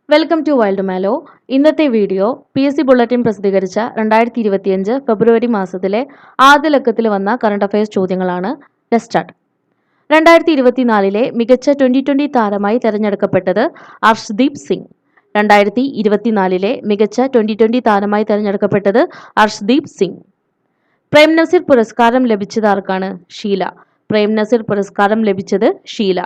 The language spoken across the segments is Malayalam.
Welcome to wild mallow. ഇന്നത്തെ വീഡിയോ PSC ബുള്ളറ്റിൻ പ്രസിദ്ധീകരിച്ച 2025 ഫെബ്രുവരി മാസത്തിലെ ആദ്യ ലക്കത്തിൽ വന്ന കറണ്ട് അഫയേഴ്സ് ചോദ്യങ്ങളാണ്. Let's start. 2024 മികച്ച 2020 താരമായി തെരഞ്ഞെടുക്കപ്പെട്ടത് അർഷ്ദീപ് സിംഗ്. 2024 മികച്ച 2020 താരമായി തെരഞ്ഞെടുക്കപ്പെട്ടത് അർഷ്ദീപ് സിംഗ്. പ്രേം നസീർ പുരസ്കാരം ലഭിച്ചത് ആർക്കാണ്? ഷീല. പ്രേം നസീർ പുരസ്കാരം ലഭിച്ചത് ഷീല.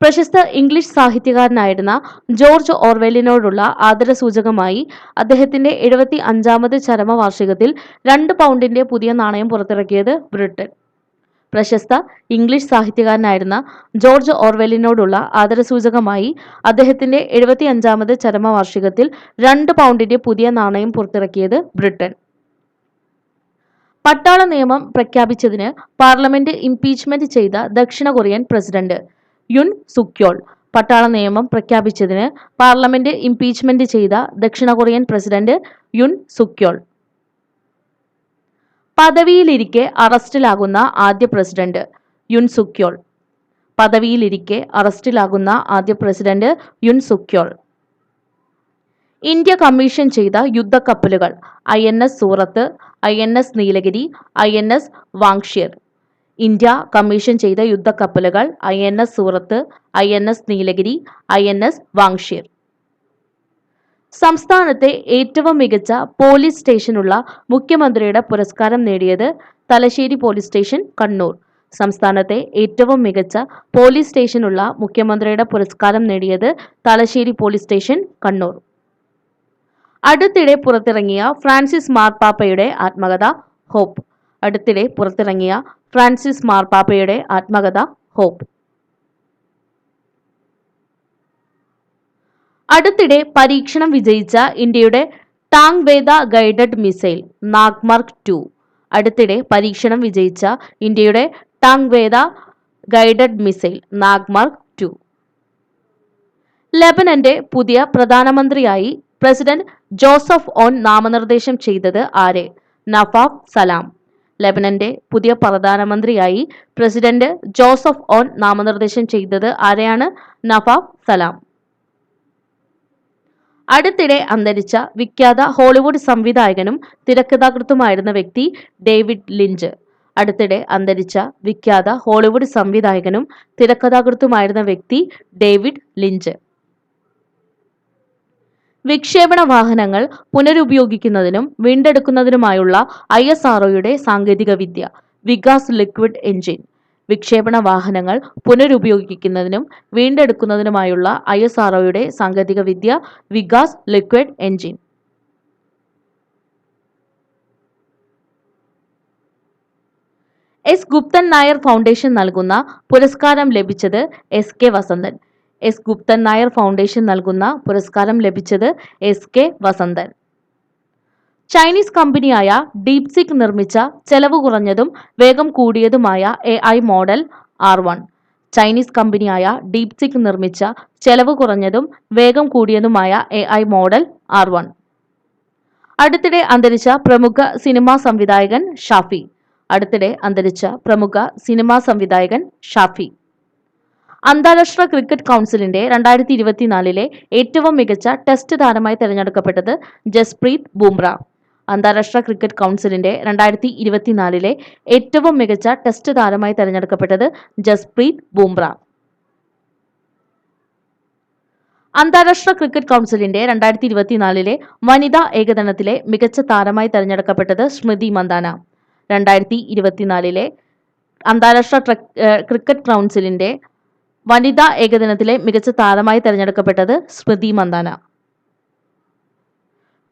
പ്രശസ്ത ഇംഗ്ലീഷ് സാഹിത്യകാരനായിരുന്ന ജോർജ് ഓർവെലിനോടുള്ള ആദരസൂചകമായി അദ്ദേഹത്തിന്റെ 75ാമത് ചരമവാർഷികത്തിൽ 2 പൗണ്ടിന്റെ പുതിയ നാണയം പുറത്തിറക്കിയത് ബ്രിട്ടൻ. പ്രശസ്ത ഇംഗ്ലീഷ് സാഹിത്യകാരനായിരുന്ന ജോർജ് ഓർവെലിനോടുള്ള ആദരസൂചകമായി അദ്ദേഹത്തിന്റെ 75ാമത് ചരമവാർഷികത്തിൽ 2 പൗണ്ടിന്റെ പുതിയ നാണയം പുറത്തിറക്കിയത് ബ്രിട്ടൻ. പട്ടാള നിയമം പ്രഖ്യാപിച്ചതിന് പാർലമെന്റ് ഇംപീച്ച്മെന്റ് ചെയ്ത ദക്ഷിണ കൊറിയൻ പ്രസിഡന്റ് യുൻ സുക്യോൾ. പട്ടാള നിയമം പ്രഖ്യാപിച്ചതിന് പാർലമെന്റ് ഇംപീച്ച്മെന്റ് ചെയ്ത ദക്ഷിണ കൊറിയൻ പ്രസിഡന്റ് യുൻ സുക്യോൾ. പദവിയിലിരിക്കെ അറസ്റ്റിലാകുന്ന ആദ്യ പ്രസിഡന്റ് യുൻ സുക്യോൾ. പദവിയിലിരിക്കെ അറസ്റ്റിലാകുന്ന ആദ്യ president Yoon Suk Yeol. India commission ചെയ്ത യുദ്ധക്കപ്പലുകൾ INS Surat, INS Nilgiri, INS Vaghsheer. India commission ചെയ്ത യുദ്ധക്കപ്പലുകൾ INS Surat, INS Nilgiri, INS വാങ്ഷിർ. സംസ്ഥാനത്തെ ഏറ്റവും മികച്ച പോലീസ് സ്റ്റേഷനുള്ള മുഖ്യമന്ത്രിയുടെ പുരസ്കാരം നേടിയത് തലശ്ശേരി പോലീസ് സ്റ്റേഷൻ, കണ്ണൂർ. സംസ്ഥാനത്തെ ഏറ്റവും മികച്ച പോലീസ് സ്റ്റേഷനുള്ള മുഖ്യമന്ത്രിയുടെ പുരസ്കാരം നേടിയത് തലശ്ശേരി പോലീസ് സ്റ്റേഷൻ, കണ്ണൂർ. അടുത്തിടെ പുറത്തിറങ്ങിയ ഫ്രാൻസിസ് മാർപ്പാപ്പയുടെ ആത്മകഥ ഹോപ്പ്. അടുത്തിടെ പുറത്തിറങ്ങിയ ഫ്രാൻസിസ് മാർപ്പാപ്പയുടെ ആത്മകഥ ഹോപ്പ്. അടുത്തിടെ പരീക്ഷണം വിജയിച്ച ഇന്ത്യയുടെ ടാങ് വേദ ഗൈഡഡ് മിസൈൽ നാഗ്മാർക്ക് 2. അടുത്തിടെ പരീക്ഷണം വിജയിച്ച ഇന്ത്യയുടെ ടാങ് വേദ ഗൈഡഡ് മിസൈൽ നാഗ്മാർക്ക് 2. ലെബനന്റെ പുതിയ പ്രധാനമന്ത്രിയായി പ്രസിഡന്റ് ജോസഫ് ഓൺ നാമനിർദ്ദേശം ചെയ്തത് ആരെ? നവാഫ് സലാം. ലെബനന്റെ പുതിയ പ്രധാനമന്ത്രിയായി പ്രസിഡന്റ് ജോസഫ് ഓൺ നാമനിർദ്ദേശം ചെയ്തത് ആരെയാണ്? നവാഫ് സലാം. അടുത്തിടെ അന്തരിച്ച വിഖ്യാത ഹോളിവുഡ് സംവിധായകനും തിരക്കഥാകൃത്തുമായിരുന്ന വ്യക്തി ഡേവിഡ് ലിഞ്ച്. അടുത്തിടെ അന്തരിച്ച വിഖ്യാത ഹോളിവുഡ് സംവിധായകനും തിരക്കഥാകൃത്തുമായിരുന്ന വ്യക്തി ഡേവിഡ് ലിഞ്ച്. വിക്ഷേപണ വാഹനങ്ങൾ പുനരുപയോഗിക്കുന്നതിനും വീണ്ടെടുക്കുന്നതിനുമായുള്ള ISROയുടെ സാങ്കേതികവിദ്യ വികാസ് ലിക്വിഡ് എഞ്ചിൻ. വിക്ഷേപണ വാഹനങ്ങൾ പുനരുപയോഗിക്കുന്നതിനും വീണ്ടെടുക്കുന്നതിനുമായുള്ള ISROയുടെ സാങ്കേതികവിദ്യ Vikas liquid engine. S. Guptan Nair foundation നൽകുന്ന പുരസ്കാരം ലഭിച്ചത് SK Vasanthan. S. Guptan Nair foundation നൽകുന്ന പുരസ്കാരം ലഭിച്ചത് SK വസന്തൻ. ചൈനീസ് കമ്പനിയായ ഡീപ്സിക് നിർമ്മിച്ച ചെലവ് കുറഞ്ഞതും വേഗം കൂടിയതുമായ AI മോഡൽ R1. ചൈനീസ് കമ്പനിയായ ഡീപ്സിക് നിർമ്മിച്ച ചെലവ് കുറഞ്ഞതും വേഗം കൂടിയതുമായ AI മോഡൽ R1. അടുത്തിടെ അന്തരിച്ച പ്രമുഖ സിനിമാ സംവിധായകൻ ഷാഫി. അടുത്തിടെ അന്തരിച്ച പ്രമുഖ സിനിമാ സംവിധായകൻ ഷാഫി. അന്താരാഷ്ട്ര ക്രിക്കറ്റ് കൗൺസിലിന്റെ 2024 ഏറ്റവും മികച്ച ടെസ്റ്റ് താരമായി തെരഞ്ഞെടുക്കപ്പെട്ടത് ജസ്പ്രീത് ബുംറ. അന്താരാഷ്ട്ര ക്രിക്കറ്റ് കൗൺസിലിന്റെ 2024 ഏറ്റവും മികച്ച ടെസ്റ്റ് താരമായി തെരഞ്ഞെടുക്കപ്പെട്ടത് ജസ്പ്രീത് ബുംറ. അന്താരാഷ്ട്ര ക്രിക്കറ്റ് കൗൺസിലിന്റെ 2024 വനിതാ ഏകദിനത്തിലെ മികച്ച താരമായി തെരഞ്ഞെടുക്കപ്പെട്ടത് സ്മൃതി മന്ദാന. 2024 അന്താരാഷ്ട്ര ക്രിക്കറ്റ് കൗൺസിലിന്റെ വനിതാ ഏകദിനത്തിലെ മികച്ച താരമായി തെരഞ്ഞെടുക്കപ്പെട്ടത് സ്മൃതി മന്ദാന.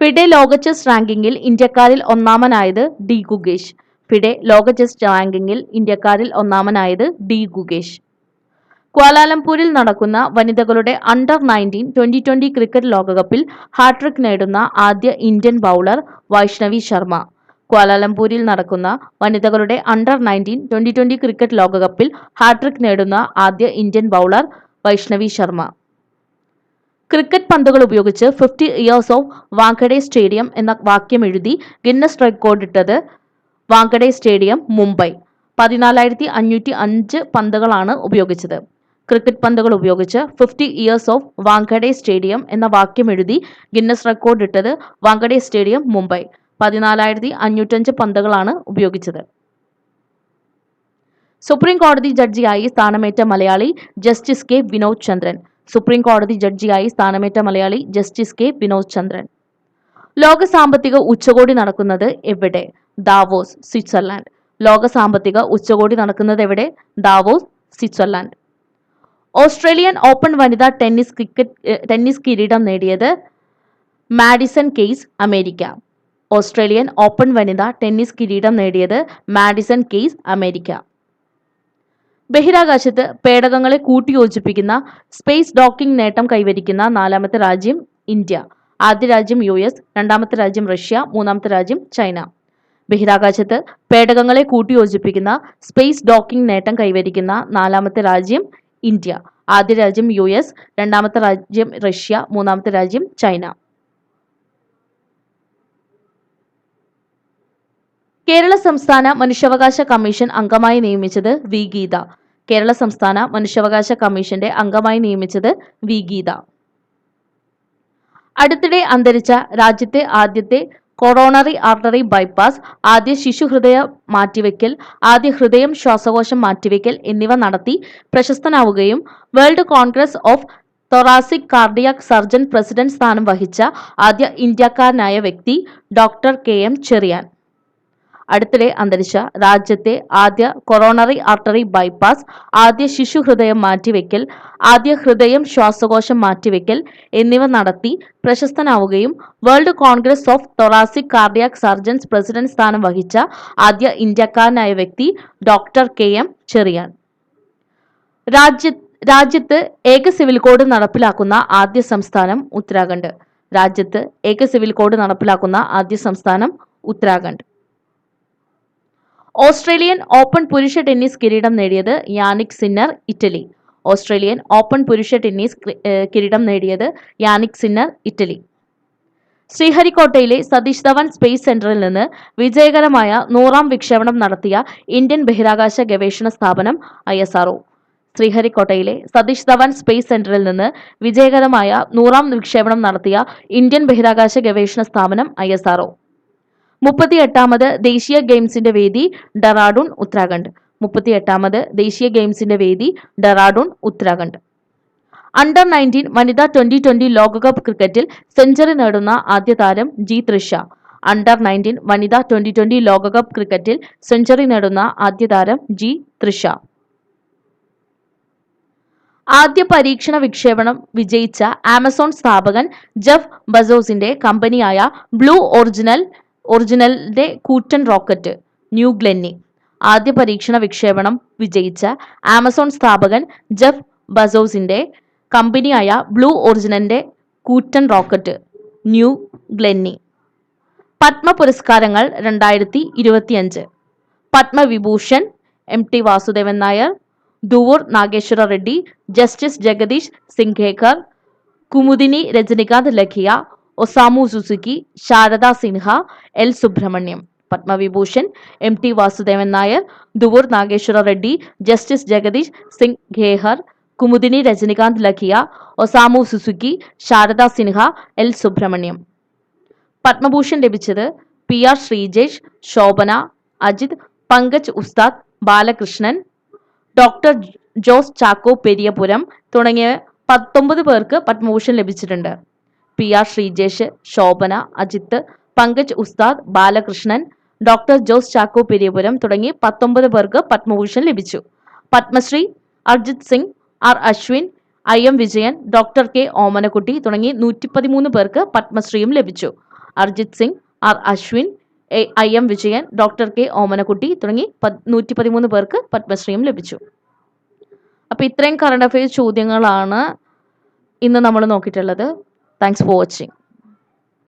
ഫിഡെ ലോക ചെസ് റാങ്കിങ്ങിൽ ഇന്ത്യക്കാരിൽ ഒന്നാമനായത് D. ഗുകേഷ്. ഫിഡെ ലോക ചെസ് റാങ്കിങ്ങിൽ ഇന്ത്യക്കാരിൽ ഒന്നാമനായത് D. ഗുകേഷ്. ക്വാലാലംപൂരിൽ നടക്കുന്ന വനിതകളുടെ അണ്ടർ-19 2020 ക്രിക്കറ്റ് ലോകകപ്പിൽ ഹാട്രിക് നേടുന്ന ആദ്യ ഇന്ത്യൻ ബൗളർ വൈഷ്ണവി ശർമ്മ. ക്വാലാലംപൂരിൽ നടക്കുന്ന വനിതകളുടെ അണ്ടർ-19 2020 ക്രിക്കറ്റ് ലോകകപ്പിൽ ഹാട്രിക് നേടുന്ന ആദ്യ Indian bowler Vaishnavi Sharma. Cricket പന്തുകൾ ഉപയോഗിച്ച് 50 ഇയേഴ്സ് ഓഫ് വാങ്കഡെ സ്റ്റേഡിയം എന്ന വാക്യം എഴുതി ഗിന്നസ് റെക്കോർഡിട്ടത് വാങ്കഡെ സ്റ്റേഡിയം, മുംബൈ. 14,505 പന്തുകളാണ് ഉപയോഗിച്ചത്. ക്രിക്കറ്റ് പന്തുകൾ ഉപയോഗിച്ച് 50 ഇയേഴ്സ് ഓഫ് വാങ്കഡെ സ്റ്റേഡിയം എന്ന വാക്യം എഴുതി ഗിന്നസ് റെക്കോർഡ് ഇട്ടത് വാങ്കഡെ സ്റ്റേഡിയം, മുംബൈ. 14,505 പന്തുകളാണ് ഉപയോഗിച്ചത്. സുപ്രീം കോടതി ജഡ്ജിയായി സ്ഥാനമേറ്റ മലയാളി ജസ്റ്റിസ് കെ വിനോദ് ചന്ദ്രൻ. സുപ്രീം കോടതി ജഡ്ജിയായി സ്ഥാനമേറ്റ മലയാളി ജസ്റ്റിസ് കെ വിനോദ് ചന്ദ്രൻ. ലോക സാമ്പത്തിക ഉച്ചകോടി നടക്കുന്നത് എവിടെ? Davos, Switzerland. ലോക സാമ്പത്തിക ഉച്ചകോടി നടക്കുന്നത് എവിടെ? Davos, Switzerland. ഓസ്ട്രേലിയൻ ഓപ്പൺ വനിതാ ടെന്നീസ് കിരീടം നേടിയത് Madison case, America. Australian open വനിതാ ടെന്നീസ് കിരീടം നേടിയത് മാഡിസൺ കെയ്സ്, അമേരിക്ക. ബഹിരാകാശത്ത് പേടകങ്ങളെ കൂട്ടിയോജിപ്പിക്കുന്ന സ്പേസ് ഡോക്കിംഗ് നേട്ടം കൈവരിക്കുന്ന 4ാമത്തെ രാജ്യം ഇന്ത്യ. ആദ്യ രാജ്യം US, രണ്ടാമത്തെ രാജ്യം റഷ്യ, മൂന്നാമത്തെ രാജ്യം ചൈന. ബഹിരാകാശത്ത് പേടകങ്ങളെ കൂട്ടിയോജിപ്പിക്കുന്ന സ്പേസ് ഡോക്കിംഗ് നേട്ടം കൈവരിക്കുന്ന 4ാമത്തെ രാജ്യം ഇന്ത്യ. ആദ്യ രാജ്യം US, രണ്ടാമത്തെ രാജ്യം റഷ്യ, മൂന്നാമത്തെ രാജ്യം ചൈന. കേരള സംസ്ഥാന മനുഷ്യാവകാശ കമ്മീഷൻ അംഗമായി നിയമിച്ചത് വി. ഗീത. കേരള സംസ്ഥാന മനുഷ്യാവകാശ കമ്മീഷന്റെ അംഗമായി നിയമിച്ചത് വി. ഗീത. അടുത്തിടെ അന്തരിച്ച രാജ്യത്തെ ആദ്യത്തെ കൊറോണറി ആർട്ടറി ബൈപ്പാസ്, ആദ്യ ശിശുഹൃദയ മാറ്റിവെക്കൽ, ആദ്യ ഹൃദയം ശ്വാസകോശം മാറ്റിവെക്കൽ എന്നിവ നടത്തി പ്രശസ്തനാവുകയും world congress of thoracic cardiac surgeon president സ്ഥാനം വഹിച്ച ആദ്യ ഇന്ത്യക്കാരനായ വ്യക്തി ഡോക്ടർ KM ചെറിയാൻ. അടുത്തിടെ അന്തരിച്ച രാജ്യത്തെ ആദ്യ കൊറോണറി ആർട്ടറി ബൈപ്പാസ്, ആദ്യ ശിശുഹൃദയം മാറ്റിവെക്കൽ, ആദ്യ ഹൃദയം ശ്വാസകോശം മാറ്റിവെക്കൽ എന്നിവ നടത്തി പ്രശസ്തനാവുകയും world congress of thoracic cardiac surgeons president സ്ഥാനം വഹിച്ച ആദ്യ ഇന്ത്യക്കാരനായ വ്യക്തി ഡോക്ടർ KM ചെറിയാൻ. രാജ്യത്ത് ഏക സിവിൽ കോഡ് നടപ്പിലാക്കുന്ന ആദ്യ സംസ്ഥാനം ഉത്തരാഖണ്ഡ്. രാജ്യത്ത് ഏക സിവിൽ കോഡ് നടപ്പിലാക്കുന്ന ആദ്യ സംസ്ഥാനം ഉത്തരാഖണ്ഡ്. ഓസ്ട്രേലിയൻ ഓപ്പൺ പുരുഷ ടെന്നീസ് കിരീടം നേടിയത് Jannik Sinner, Italy. Australian open പുരുഷ ടെന്നീസ് കിരീടം നേടിയത് യാനിക് സിന്നർ, ഇറ്റലി. ശ്രീഹരിക്കോട്ടയിലെ സതീഷ് ധവാൻ സ്പേസ് സെന്ററിൽ നിന്ന് വിജയകരമായ 100ാം വിക്ഷേപണം നടത്തിയ ഇന്ത്യൻ ബഹിരാകാശ ഗവേഷണ സ്ഥാപനം ISRO. ശ്രീഹരിക്കോട്ടയിലെ സതീഷ് ധവാൻ സ്പേസ് സെന്ററിൽ നിന്ന് വിജയകരമായ 100ാം വിക്ഷേപണം നടത്തിയ ഇന്ത്യൻ ബഹിരാകാശ ഗവേഷണ സ്ഥാപനം ISRO. 38ാമത് ദേശീയ ഗെയിംസിന്റെ വേദി ഡെറാഡൂൺ, ഉത്തരാഖണ്ഡ്. 38ാമത് ദേശീയ ഗെയിംസിന്റെ വേദി ഡെറാഡൂൺ, ഉത്തരാഖണ്ഡ്. അണ്ടർ 19 വനിതാ 2020 ലോകകപ്പ് ക്രിക്കറ്റിൽ സെഞ്ചുറി നേടുന്ന ആദ്യ താരം G. തൃഷ. അണ്ടർ 19 വനിതാ 2020 ലോകകപ്പ് ക്രിക്കറ്റിൽ സെഞ്ചുറി നേടുന്ന ആദ്യ താരം G. തൃഷ. ആദ്യ പരീക്ഷണ വിക്ഷേപണം വിജയിച്ച ആമസോൺ സ്ഥാപകൻ ജെഫ് ബസോസിന്റെ കമ്പനിയായ ബ്ലൂ ഒറിജിനലിന്റെ കൂറ്റൻ റോക്കറ്റ് ന്യൂ ഗ്ലെന്നി. ആദ്യ പരീക്ഷണ വിക്ഷേപണം വിജയിച്ച ആമസോൺ സ്ഥാപകൻ ജെഫ് ബസോസിന്റെ കമ്പനിയായ ബ്ലൂ ഒറിജിനലിന്റെ കൂറ്റൻ റോക്കറ്റ് ന്യൂ ഗ്ലെന്നി. പത്മ പുരസ്കാരങ്ങൾ 2025. Padma Vibhushan MT Vasudevan Nair, Duvvur Nageshwar Reddy, justice Jagdish Singh Khehar, Kumudini Rajnikant Lakhia, Osamu Suzuki, Sharda Sinha, L. Subramaniam. Padma Vibhushan MT Vasudevan Nair, Duvvur Nageshwar Reddy, justice Jagdish Singh Khehar, Kumudini Rajnikant Lakhia, Osamu Suzuki, Sharda Sinha, L. Subramaniam. Padma Bhushan ലഭിച്ചത് PR ശ്രീജേഷ്, ശോഭന, അജിത്, പങ്കജ് ഉസ്താദ്, ബാലകൃഷ്ണൻ, ഡോക്ടർ ജോസ് ചാക്കോ പെരിയപുരം തുടങ്ങിയ 19 പേർക്ക് പത്മഭൂഷൺ ലഭിച്ചിട്ടുണ്ട്. PR ശ്രീജേഷ്, ശോഭന, അജിത്ത്, പങ്കജ് ഉസ്താദ്, ബാലകൃഷ്ണൻ, ഡോക്ടർ ജോസ് ചാക്കോ പെരിയപുരം തുടങ്ങി 19 പേർക്ക് പത്മഭൂഷൺ ലഭിച്ചു. Padma Shri Arijit Singh, R. Ashwin, IM Vijayan, doctor K. Omanakutty തുടങ്ങി 113 പേർക്ക് പത്മശ്രീയും ലഭിച്ചു. Arijit Singh, R. Ashwin, IM Vijayan, doctor K. Omanakutty തുടങ്ങി 113 പേർക്ക് പത്മശ്രീയും ലഭിച്ചു. അപ്പോൾ ഇത്രയും കറണ്ട് അഫയേഴ്സ് ചോദ്യങ്ങളാണ് ഇന്ന് നമ്മൾ നോക്കിയിട്ടുള്ളത്. Thanks for watching.